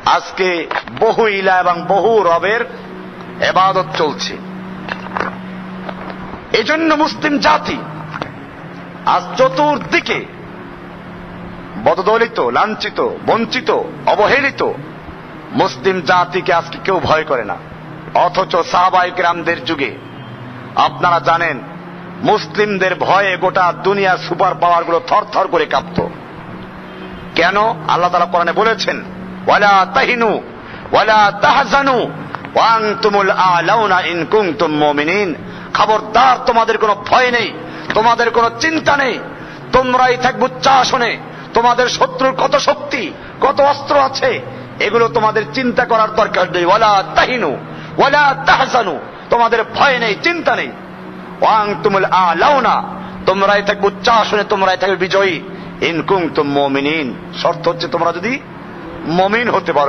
আজকে বহু ইলা এবং বহু রবের ইবাদত চলছে। এজন্য মুসলিম জাতি আজ চতুর্দিকে বদদলিত, লাঞ্ছিত, বঞ্চিত, অবহেলিত। মুসলিম জাতিকে আজকে কেউ ভয় করে না। অথচ সাহাবায়ে কেরামদের যুগে আপনারা জানেন, মুসলিমদের ভয়ে গোটা দুনিয়ার সুপার পাওয়ার গুলো থরথর করে কাঁপত। কেন? আল্লাহ তাআলা কোরআনে বলেছেন, ওয়ালা তাহিনু ওয়ালা তাহজানু ওয়া আনতুমুল আ'লাউনা ইন কুনতুম মুমিনিন। খবরদার, তোমাদের কোনো ভয় নেই, তোমাদের কোনো চিন্তা নেই, তোমরাই থাকবে উচ্চাসনে। তোমাদের শত্রুর কত শক্তি, কত অস্ত্র আছে, এগুলো তোমাদের চিন্তা করার দরকার নেই। ওয়ালা তাহিনু ওয়ালা তাহজানু, তোমাদের ভয় নেই, চিন্তা নেই। ওয়া আনতুমুল আ'লাউনা, তোমরাই থাকবে উচ্চাসনে, তোমরাই থাকবে বিজয়ী। ইন কুনতুম মুমিনিন, শর্ত হচ্ছে তোমরা যদি মুমিন হতে পারো।